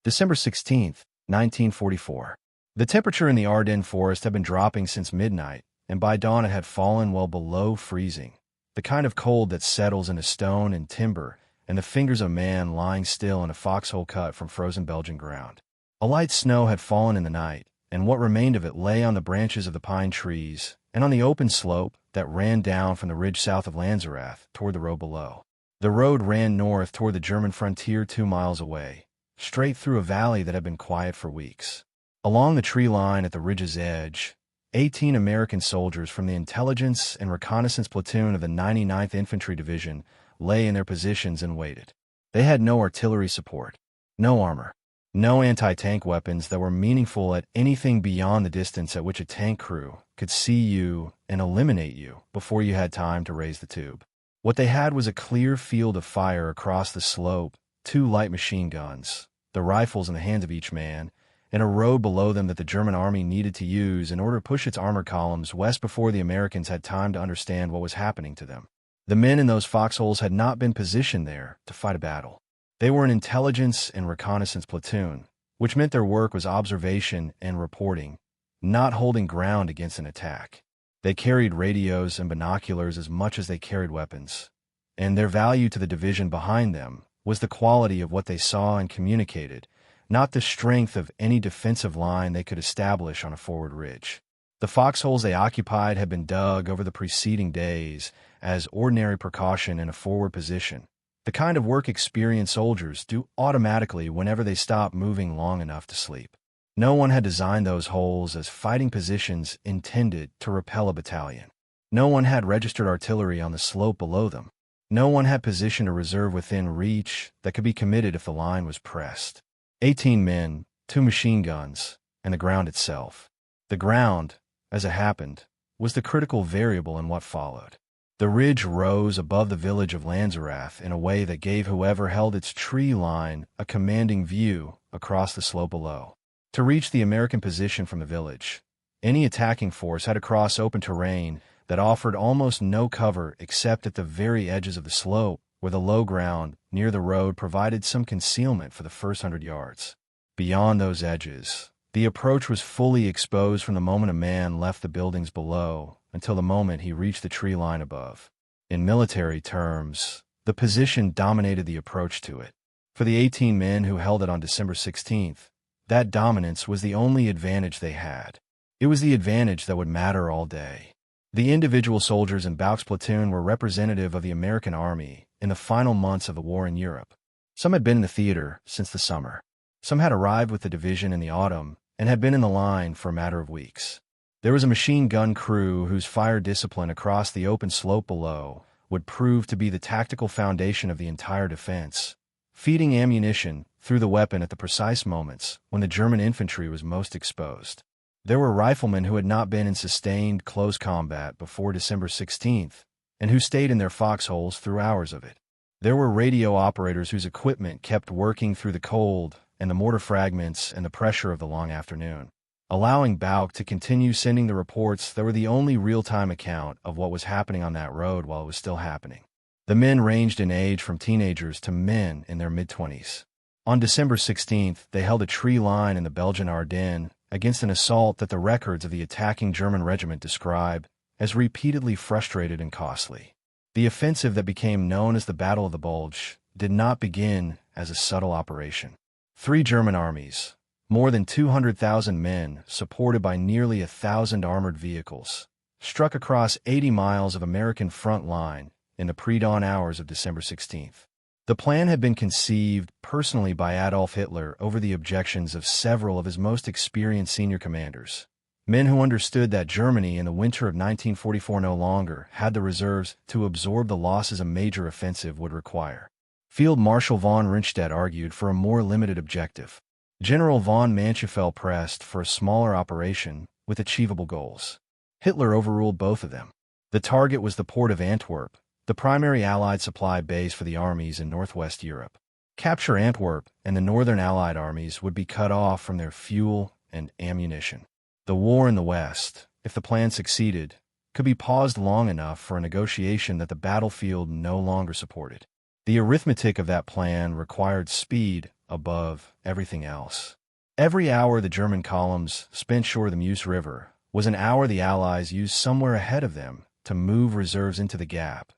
December 16th, 1944. The temperature in the Ardennes forest had been dropping since midnight, and by dawn it had fallen well below freezing, the kind of cold that settles into stone and timber and the fingers of a man lying still in a foxhole cut from frozen Belgian ground. A light snow had fallen in the night, and what remained of it lay on the branches of the pine trees and on the open slope that ran down from the ridge south of Lanzerath toward the road below. The road ran north toward the German frontier 2 miles away, straight through a valley that had been quiet for weeks. Along the tree line at the ridge's edge, 18 American soldiers from the Intelligence and Reconnaissance Platoon of the 99th Infantry Division lay in their positions and waited. They had no artillery support, no armor, no anti-tank weapons that were meaningful at anything beyond the distance at which a tank crew could see you and eliminate you before you had time to raise the tube. What they had was a clear field of fire across the slope, 2 light machine guns, the rifles in the hands of each man, and a road below them that the German army needed to use in order to push its armor columns west before the Americans had time to understand what was happening to them. The men in those foxholes had not been positioned there to fight a battle. They were an Intelligence and Reconnaissance Platoon, which meant their work was observation and reporting, not holding ground against an attack. They carried radios and binoculars as much as they carried weapons, and their value to the division behind them was the quality of what they saw and communicated, not the strength of any defensive line they could establish on a forward ridge. The foxholes they occupied had been dug over the preceding days as ordinary precaution in a forward position, the kind of work experienced soldiers do automatically whenever they stop moving long enough to sleep. No one had designed those holes as fighting positions intended to repel a battalion. No one had registered artillery on the slope below them. No one had positioned a reserve within reach that could be committed if the line was pressed. 18 men, 2 machine guns, and the ground itself. The ground, as it happened, was the critical variable in what followed. The ridge rose above the village of Lanzerath in a way that gave whoever held its tree line a commanding view across the slope below. To reach the American position from the village, any attacking force had to cross open terrain that offered almost no cover except at the very edges of the slope, where the low ground near the road provided some concealment for the first 100 yards. Beyond those edges, the approach was fully exposed from the moment a man left the buildings below until the moment he reached the tree line above. In military terms, the position dominated the approach to it. For the 18 men who held it on December 16th, that dominance was the only advantage they had. It was the advantage that would matter all day. The individual soldiers in Bouck's platoon were representative of the American army in the final months of the war in Europe. Some had been in the theater since the summer. Some had arrived with the division in the autumn and had been in the line for a matter of weeks. There was a machine gun crew whose fire discipline across the open slope below would prove to be the tactical foundation of the entire defense, feeding ammunition through the weapon at the precise moments when the German infantry was most exposed. There were riflemen who had not been in sustained close combat before December 16th and who stayed in their foxholes through hours of it. There were radio operators whose equipment kept working through the cold and the mortar fragments and the pressure of the long afternoon, allowing Bouck to continue sending the reports that were the only real-time account of what was happening on that road while it was still happening. The men ranged in age from teenagers to men in their mid-20s. On December 16th, they held a tree line in the Belgian Ardennes against an assault that the records of the attacking German regiment describe as repeatedly frustrated and costly. The offensive that became known as the Battle of the Bulge did not begin as a subtle operation. 3 German armies, more than 200,000 men, supported by nearly 1,000 armored vehicles, struck across 80 miles of American front line in the pre-dawn hours of December 16th. The plan had been conceived personally by Adolf Hitler over the objections of several of his most experienced senior commanders, men who understood that Germany in the winter of 1944 no longer had the reserves to absorb the losses a major offensive would require. Field Marshal von Rundstedt argued for a more limited objective. General von Manschenfeld pressed for a smaller operation with achievable goals. Hitler overruled both of them. The target was the port of Antwerp, the primary Allied supply base for the armies in northwest Europe. Capture Antwerp and the northern Allied armies would be cut off from their fuel and ammunition. The war in the West, if the plan succeeded, could be paused long enough for a negotiation that the battlefield no longer supported. The arithmetic of that plan required speed above everything else. Every hour the German columns spent shore of the Meuse River was an hour the Allies used somewhere ahead of them to move reserves into the gap,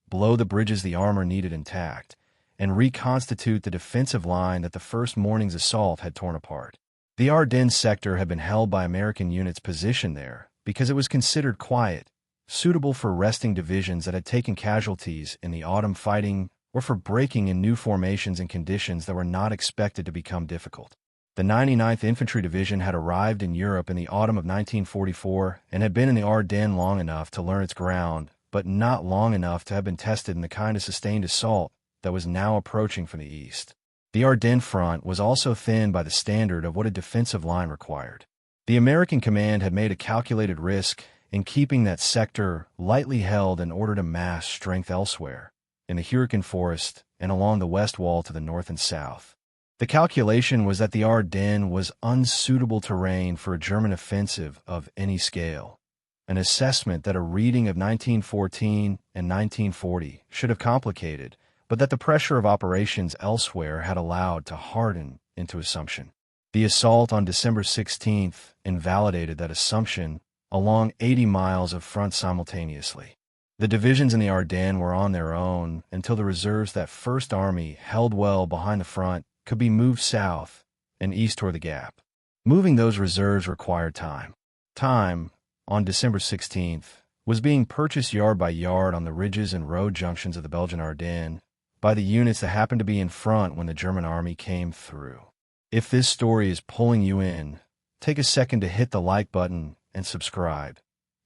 blow the bridges the armor needed intact, and reconstitute the defensive line that the first morning's assault had torn apart. The Ardennes sector had been held by American units positioned there because it was considered quiet, suitable for resting divisions that had taken casualties in the autumn fighting or for breaking in new formations in conditions that were not expected to become difficult. The 99th Infantry Division had arrived in Europe in the autumn of 1944 and had been in the Ardennes long enough to learn its ground, but not long enough to have been tested in the kind of sustained assault that was now approaching from the east. The Ardennes front was also thinned by the standard of what a defensive line required. The American command had made a calculated risk in keeping that sector lightly held in order to mass strength elsewhere, in the Hurricane Forest and along the west wall to the north and south. The calculation was that the Ardennes was unsuitable terrain for a German offensive of any scale, an assessment that a reading of 1914 and 1940 should have complicated, but that the pressure of operations elsewhere had allowed to harden into assumption. The assault on December 16th invalidated that assumption along 80 miles of front simultaneously. The divisions in the Ardennes were on their own until the reserves that First Army held well behind the front could be moved south and east toward the gap. Moving those reserves required time. Time, on December 16th, was being purchased yard by yard on the ridges and road junctions of the Belgian Ardennes by the units that happened to be in front when the German army came through. If this story is pulling you in, take a second to hit the like button and subscribe,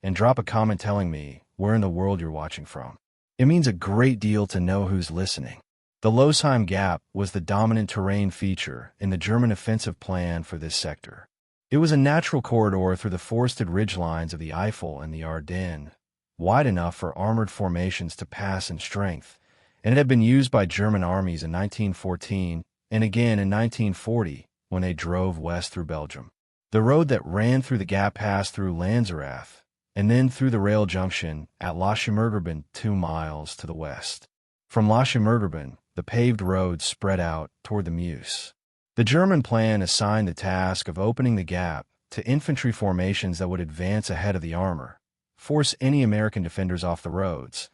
and drop a comment telling me where in the world you're watching from. It means a great deal to know who's listening. The Losheim Gap was the dominant terrain feature in the German offensive plan for this sector. It was a natural corridor through the forested ridgelines of the Eifel and the Ardennes, wide enough for armored formations to pass in strength, and it had been used by German armies in 1914 and again in 1940 when they drove west through Belgium. The road that ran through the gap passed through Lanzerath and then through the rail junction at Losheim 2 miles to the west. From Losheim, the paved road spread out toward the Meuse. The German plan assigned the task of opening the gap to infantry formations that would advance ahead of the armor, force any American defenders off the roads,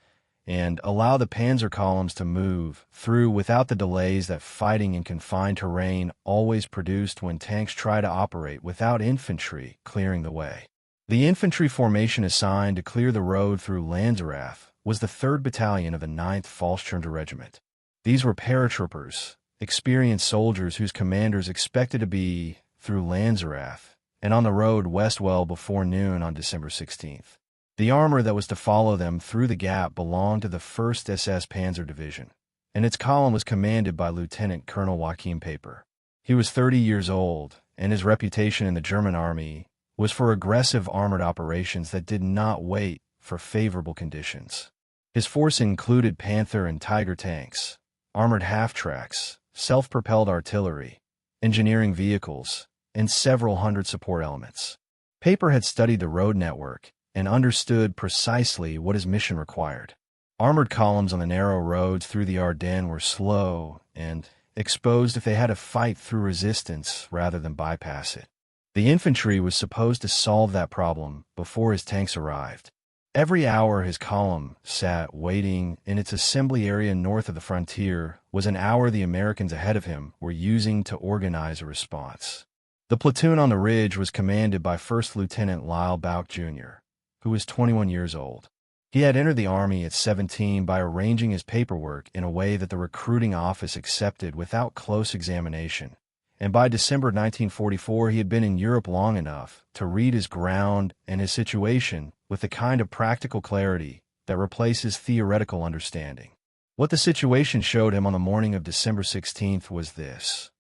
and allow the panzer columns to move through without the delays that fighting in confined terrain always produced when tanks try to operate without infantry clearing the way. The infantry formation assigned to clear the road through Lanzerath was the 3rd Battalion of the 9th Fallschirmjager Regiment. These were paratroopers, experienced soldiers whose commanders expected to be through Lanzerath and on the road west well before noon on December 16th. The armor that was to follow them through the gap belonged to the 1st SS Panzer Division, and its column was commanded by Lieutenant Colonel Joachim Peiper. He was 30 years old, and his reputation in the German army was for aggressive armored operations that did not wait for favorable conditions. His force included Panther and Tiger tanks, armored half-tracks, self-propelled artillery, engineering vehicles, and several hundred support elements. Peiper had studied the road network and understood precisely what his mission required. Armored columns on the narrow roads through the Ardennes were slow and exposed if they had to fight through resistance rather than bypass it. The infantry was supposed to solve that problem before his tanks arrived. Every hour his column sat waiting in its assembly area north of the frontier was an hour the Americans ahead of him were using to organize a response. The platoon on the ridge was commanded by First Lieutenant Lyle Bouck Jr., who was 21 years old. He had entered the Army at 17 by arranging his paperwork in a way that the recruiting office accepted without close examination, and by December 1944 he had been in Europe long enough to read his ground and his situation with the kind of practical clarity that replaces theoretical understanding. What the situation showed him on the morning of December 16th was this.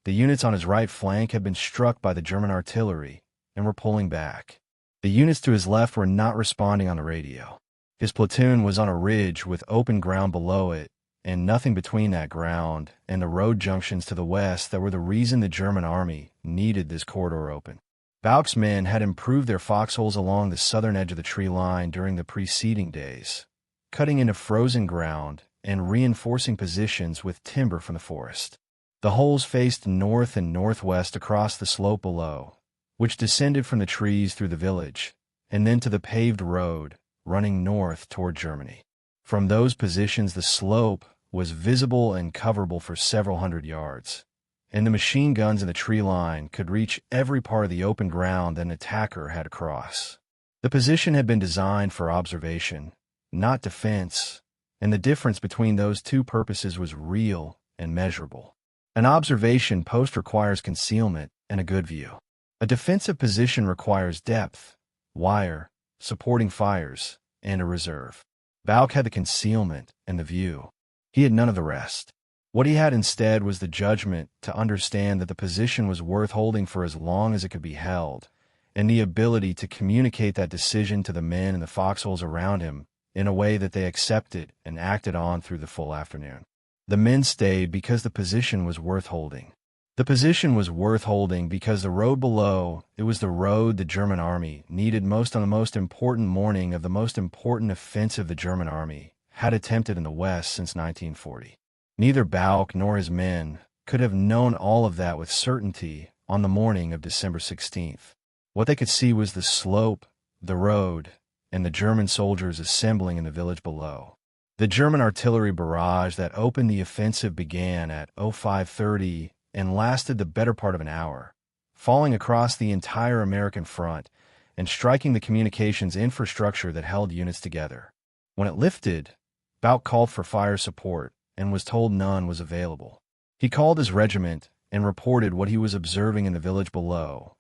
The units on his right flank had been struck by the German artillery and were pulling back. The units to his left were not responding on the radio. His platoon was on a ridge with open ground below it and nothing between that ground and the road junctions to the west that were the reason the German army needed this corridor open. Bouck's men had improved their foxholes along the southern edge of the tree line during the preceding days, cutting into frozen ground and reinforcing positions with timber from the forest. The holes faced north and northwest across the slope below, which descended from the trees through the village, and then to the paved road running north toward Germany. From those positions the slope was visible and coverable for several hundred yards, and the machine guns in the tree line could reach every part of the open ground that an attacker had to cross. The position had been designed for observation, not defense, and the difference between those two purposes was real and measurable. An observation post requires concealment and a good view. A defensive position requires depth, wire, supporting fires, and a reserve. Bouck had the concealment and the view. He had none of the rest. What he had instead was the judgment to understand that the position was worth holding for as long as it could be held, and the ability to communicate that decision to the men in the foxholes around him in a way that they accepted and acted on through the full afternoon. The men stayed because the position was worth holding. The position was worth holding because the road below, it was the road the German army needed most on the most important morning of the most important offensive the German army had attempted in the West since 1940. Neither Bouck nor his men could have known all of that with certainty on the morning of December 16th. What they could see was the slope, the road, and the German soldiers assembling in the village below. The German artillery barrage that opened the offensive began at 05:30 and lasted the better part of an hour, falling across the entire American front and striking the communications infrastructure that held units together. When it lifted, Bouck called for fire support and was told none was available. He called his regiment and reported what he was observing in the village below.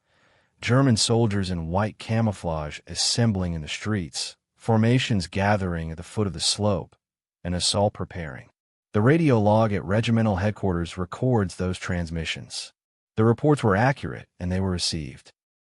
German soldiers in white camouflage assembling in the streets, formations gathering at the foot of the slope, an assault preparing. The radio log at regimental headquarters records those transmissions. The reports were accurate, and they were received.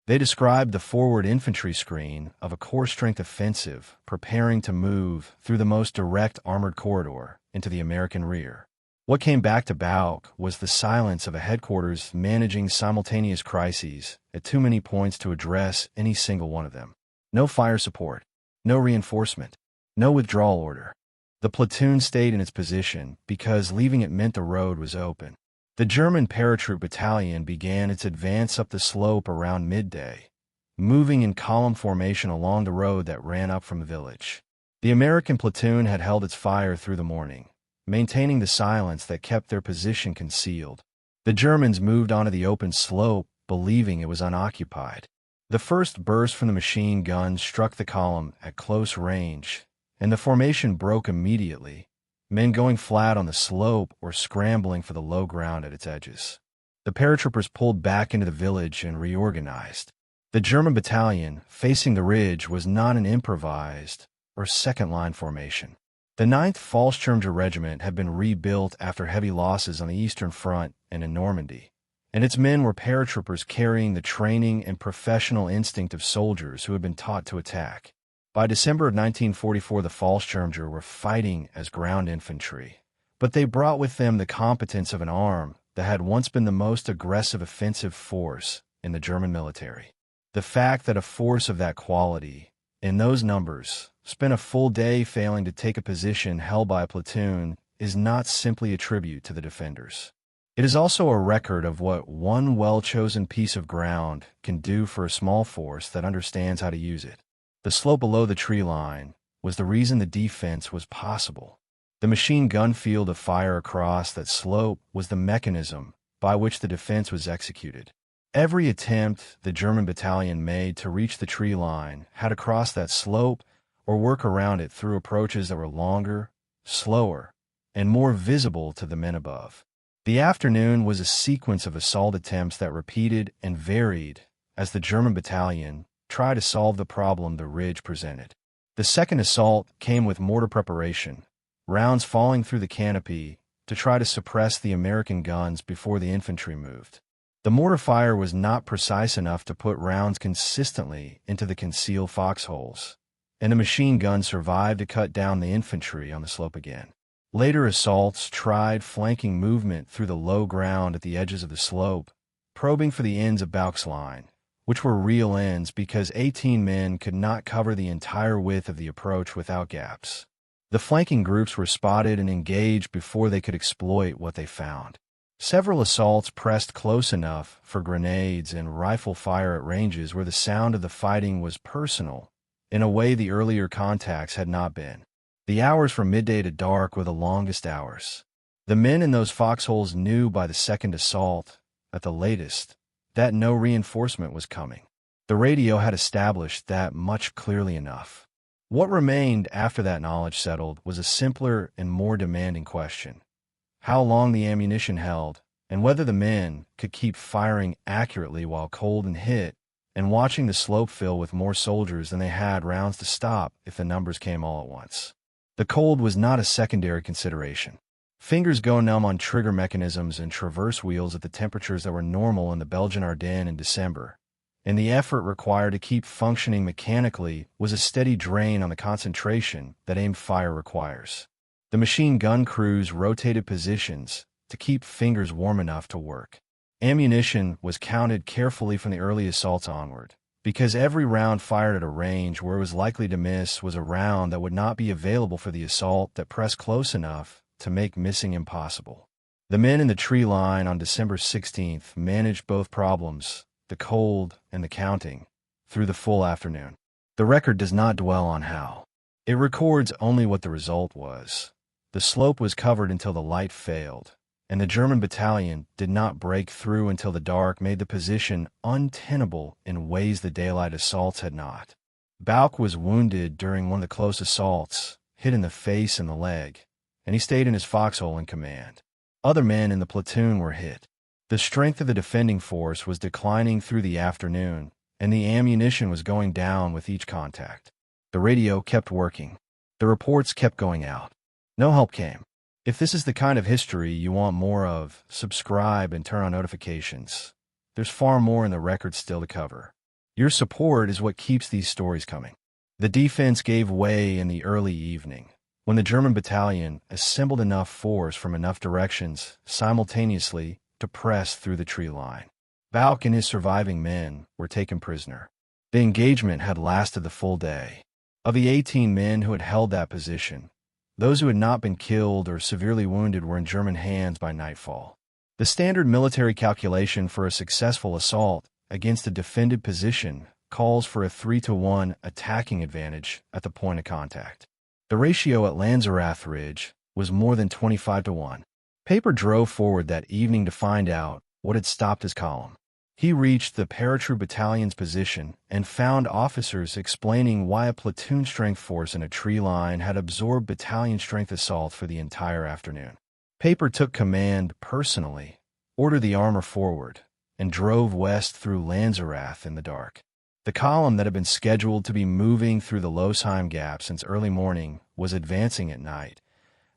They described the forward infantry screen of a corps-strength offensive preparing to move through the most direct armored corridor into the American rear. What came back to Bouck was the silence of a headquarters managing simultaneous crises at too many points to address any single one of them. No fire support, no reinforcement, no withdrawal order. The platoon stayed in its position because leaving it meant the road was open. The German paratroop battalion began its advance up the slope around midday, moving in column formation along the road that ran up from the village. The American platoon had held its fire through the morning, maintaining the silence that kept their position concealed. The Germans moved onto the open slope, believing it was unoccupied. The first burst from the machine guns struck the column at close range, and the formation broke immediately, men going flat on the slope or scrambling for the low ground at its edges. The paratroopers pulled back into the village and reorganized. The German battalion, facing the ridge, was not an improvised or second-line formation. The 9th Fallschirmjager Regiment had been rebuilt after heavy losses on the Eastern Front and in Normandy, and its men were paratroopers carrying the training and professional instinct of soldiers who had been taught to attack. By December of 1944, the Fallschirmjager were fighting as ground infantry, but they brought with them the competence of an arm that had once been the most aggressive offensive force in the German military. The fact that a force of that quality, in those numbers, spent a full day failing to take a position held by a platoon is not simply a tribute to the defenders. It is also a record of what one well-chosen piece of ground can do for a small force that understands how to use it. The slope below the tree line was the reason the defense was possible. The machine gun field of fire across that slope was the mechanism by which the defense was executed. Every attempt the German battalion made to reach the tree line had to cross that slope or work around it through approaches that were longer, slower, and more visible to the men above. The afternoon was a sequence of assault attempts that repeated and varied as the German battalion tried to solve the problem the ridge presented. The second assault came with mortar preparation, rounds falling through the canopy to try to suppress the American guns before the infantry moved. The mortar fire was not precise enough to put rounds consistently into the concealed foxholes, and the machine gun survived to cut down the infantry on the slope again. Later assaults tried flanking movement through the low ground at the edges of the slope, probing for the ends of Bouck's line, which were real ends because 18 men could not cover the entire width of the approach without gaps. The flanking groups were spotted and engaged before they could exploit what they found. Several assaults pressed close enough for grenades and rifle fire at ranges where the sound of the fighting was personal, in a way the earlier contacts had not been. The hours from midday to dark were the longest hours. The men in those foxholes knew by the second assault, at the latest, that no reinforcement was coming. The radio had established that much clearly enough. What remained after that knowledge settled was a simpler and more demanding question: how long the ammunition held, and whether the men could keep firing accurately while cold and hit, and watching the slope fill with more soldiers than they had rounds to stop if the numbers came all at once. The cold was not a secondary consideration. Fingers go numb on trigger mechanisms and traverse wheels at the temperatures that were normal in the Belgian Ardennes in December, and the effort required to keep functioning mechanically was a steady drain on the concentration that aimed fire requires. The machine gun crews rotated positions to keep fingers warm enough to work. Ammunition was counted carefully from the early assaults onward, because every round fired at a range where it was likely to miss was a round that would not be available for the assault that pressed close enough to make missing impossible. The men in the tree line on December 16th managed both problems, the cold and the counting, through the full afternoon. The record does not dwell on how. It records only what the result was. The slope was covered until the light failed, and the German battalion did not break through until the dark made the position untenable in ways the daylight assaults had not. Bouck was wounded during one of the close assaults, hit in the face and the leg, and he stayed in his foxhole in command. Other men in the platoon were hit. The strength of the defending force was declining through the afternoon, and the ammunition was going down with each contact. The radio kept working. The reports kept going out. No help came. If this is the kind of history you want more of, subscribe and turn on notifications. There's far more in the record still to cover. Your support is what keeps these stories coming. The defense gave way in the early evening, when the German battalion assembled enough force from enough directions simultaneously to press through the tree line. Bouck and his surviving men were taken prisoner. The engagement had lasted the full day. Of the 18 men who had held that position, those who had not been killed or severely wounded were in German hands by nightfall. The standard military calculation for a successful assault against a defended position calls for a 3-to-1 attacking advantage at the point of contact. The ratio at Lanzerath Ridge was more than 25-to-1. Peiper drove forward that evening to find out what had stopped his column. He reached the paratroop battalion's position and found officers explaining why a platoon-strength force in a tree line had absorbed battalion-strength assault for the entire afternoon. Peiper took command personally, ordered the armor forward, and drove west through Lanzerath in the dark. The column that had been scheduled to be moving through the Losheim Gap since early morning was advancing at night.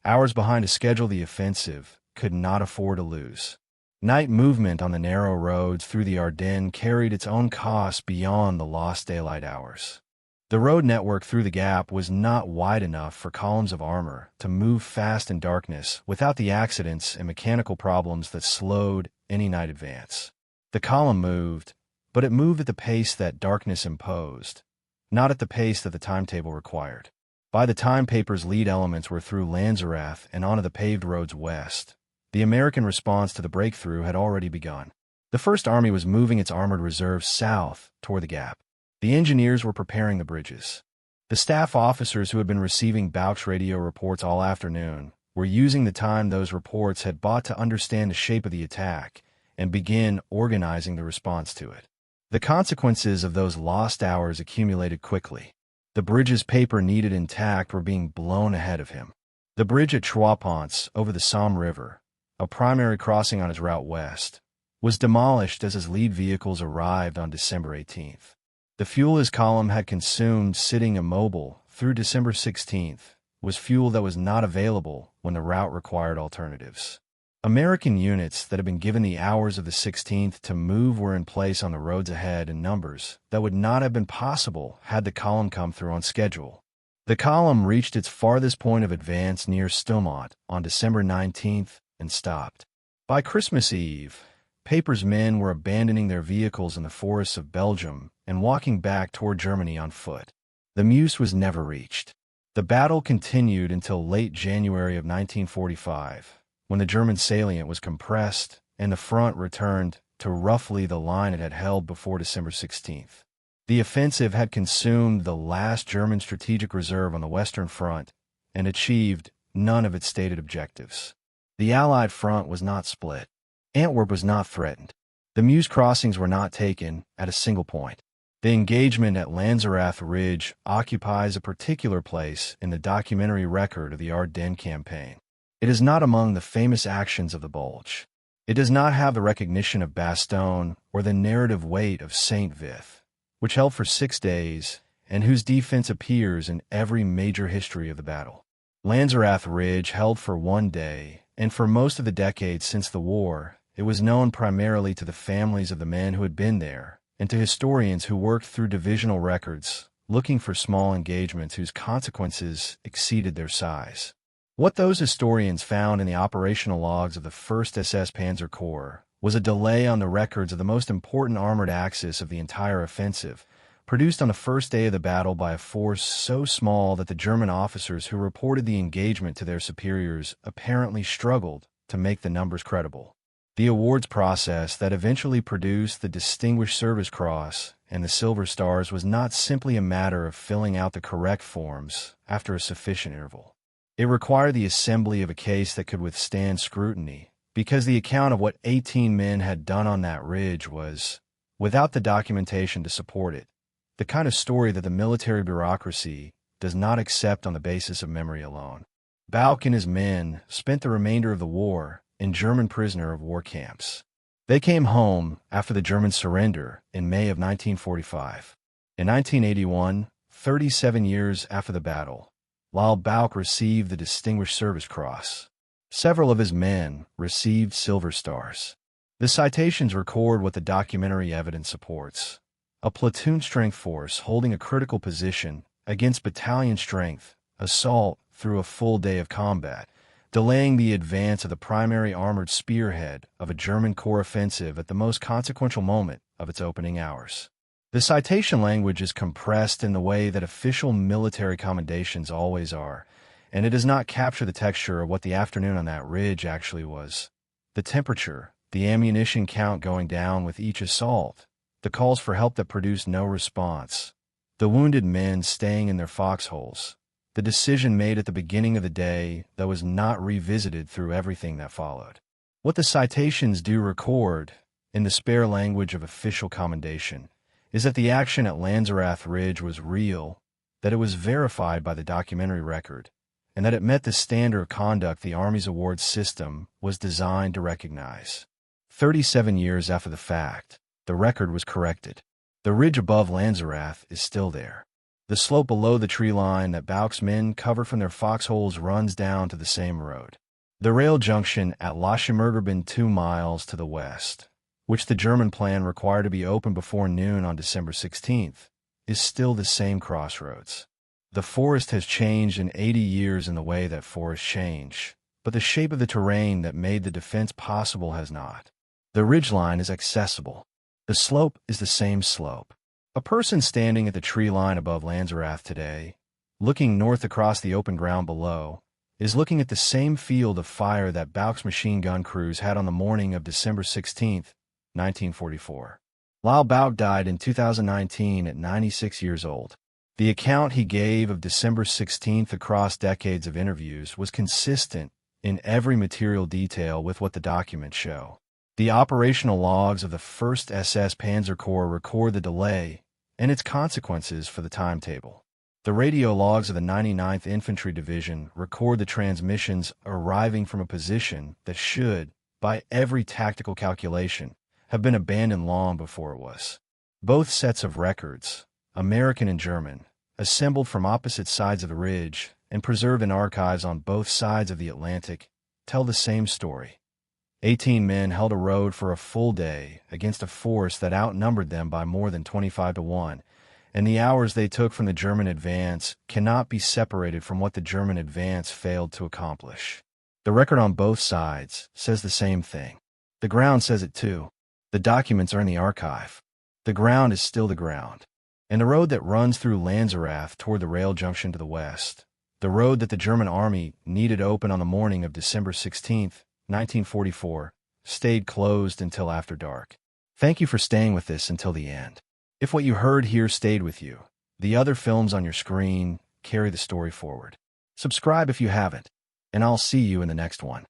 Hours behind a schedule the offensive could not afford to lose. Night movement on the narrow roads through the Ardennes carried its own costs beyond the lost daylight hours. The road network through the gap was not wide enough for columns of armor to move fast in darkness without the accidents and mechanical problems that slowed any night advance. The column moved, but it moved at the pace that darkness imposed, not at the pace that the timetable required. By the time Peiper's lead elements were through Lanzerath and onto the paved roads west, the American response to the breakthrough had already begun. The First Army was moving its armored reserves south toward the gap. The engineers were preparing the bridges. The staff officers who had been receiving Bouck's radio reports all afternoon were using the time those reports had bought to understand the shape of the attack and begin organizing the response to it. The consequences of those lost hours accumulated quickly. The bridges Peiper needed intact were being blown ahead of him. The bridge at Troisponts over the Somme River, a primary crossing on his route west, was demolished as his lead vehicles arrived on December 18th. The fuel his column had consumed sitting immobile through December 16th was fuel that was not available when the route required alternatives. American units that had been given the hours of the 16th to move were in place on the roads ahead in numbers that would not have been possible had the column come through on schedule. The column reached its farthest point of advance near Stilmont on December 19th and stopped. By Christmas Eve, Peiper's men were abandoning their vehicles in the forests of Belgium and walking back toward Germany on foot. The Meuse was never reached. The battle continued until late January of 1945, when the German salient was compressed and the front returned to roughly the line it had held before December 16th. The offensive had consumed the last German strategic reserve on the Western Front and achieved none of its stated objectives. The Allied front was not split. Antwerp was not threatened. The Meuse crossings were not taken at a single point. The engagement at Lanzerath Ridge occupies a particular place in the documentary record of the Ardennes campaign. It is not among the famous actions of the Bulge. It does not have the recognition of Bastogne or the narrative weight of Saint-Vith, which held for 6 days and whose defense appears in every major history of the battle. Lanzerath Ridge held for 1 day, and for most of the decades since the war, it was known primarily to the families of the men who had been there and to historians who worked through divisional records, looking for small engagements whose consequences exceeded their size. What those historians found in the operational logs of the 1st SS Panzer Corps was a delay on the records of the most important armored axis of the entire offensive, produced on the first day of the battle by a force so small that the German officers who reported the engagement to their superiors apparently struggled to make the numbers credible. The awards process that eventually produced the Distinguished Service Cross and the Silver Stars was not simply a matter of filling out the correct forms after a sufficient interval. It required the assembly of a case that could withstand scrutiny, because the account of what 18 men had done on that ridge was, without the documentation to support it, the kind of story that the military bureaucracy does not accept on the basis of memory alone. Bouck and his men spent the remainder of the war in German prisoner of war camps. They came home after the German surrender in May of 1945. In 1981, 37 years after the battle, Lyle Bouck received the Distinguished Service Cross. Several of his men received Silver Stars. The citations record what the documentary evidence supports: a platoon-strength force holding a critical position against battalion-strength assault through a full day of combat, delaying the advance of the primary armored spearhead of a German corps offensive at the most consequential moment of its opening hours. The citation language is compressed in the way that official military commendations always are, and it does not capture the texture of what the afternoon on that ridge actually was. The temperature, the ammunition count going down with each assault, the calls for help that produced no response, the wounded men staying in their foxholes, the decision made at the beginning of the day that was not revisited through everything that followed. What the citations do record, in the spare language of official commendation, is that the action at Lanzerath Ridge was real, that it was verified by the documentary record, and that it met the standard of conduct the Army's awards system was designed to recognize. 37 years after the fact, the record was corrected. The ridge above Lanzerath is still there. The slope below the tree line that Bouck's men covered from their foxholes runs down to the same road. The rail junction at Losheim 2 miles to the west, which the German plan required to be open before noon on December 16th, is still the same crossroads. The forest has changed in 80 years in the way that forests change, but the shape of the terrain that made the defense possible has not. The ridgeline is accessible. The slope is the same slope. A person standing at the tree line above Lanzerath today, looking north across the open ground below, is looking at the same field of fire that Bouck's machine gun crews had on the morning of December 16, 1944. Lyle Bouck died in 2019 at 96 years old. The account he gave of December 16th across decades of interviews was consistent in every material detail with what the documents show. The operational logs of the 1st SS Panzer Corps record the delay and its consequences for the timetable. The radio logs of the 99th Infantry Division record the transmissions arriving from a position that should, by every tactical calculation, have been abandoned long before it was. Both sets of records, American and German, assembled from opposite sides of the ridge and preserved in archives on both sides of the Atlantic, tell the same story. 18 men held a road for a full day against a force that outnumbered them by more than 25-1, and the hours they took from the German advance cannot be separated from what the German advance failed to accomplish. The record on both sides says the same thing. The ground says it too. The documents are in the archive. The ground is still the ground. And the road that runs through Lanzerath toward the rail junction to the west, the road that the German army needed open on the morning of December 16th, 1944, stayed closed until after dark. Thank you for staying with us until the end. If what you heard here stayed with you, the other films on your screen carry the story forward. Subscribe if you haven't, and I'll see you in the next one.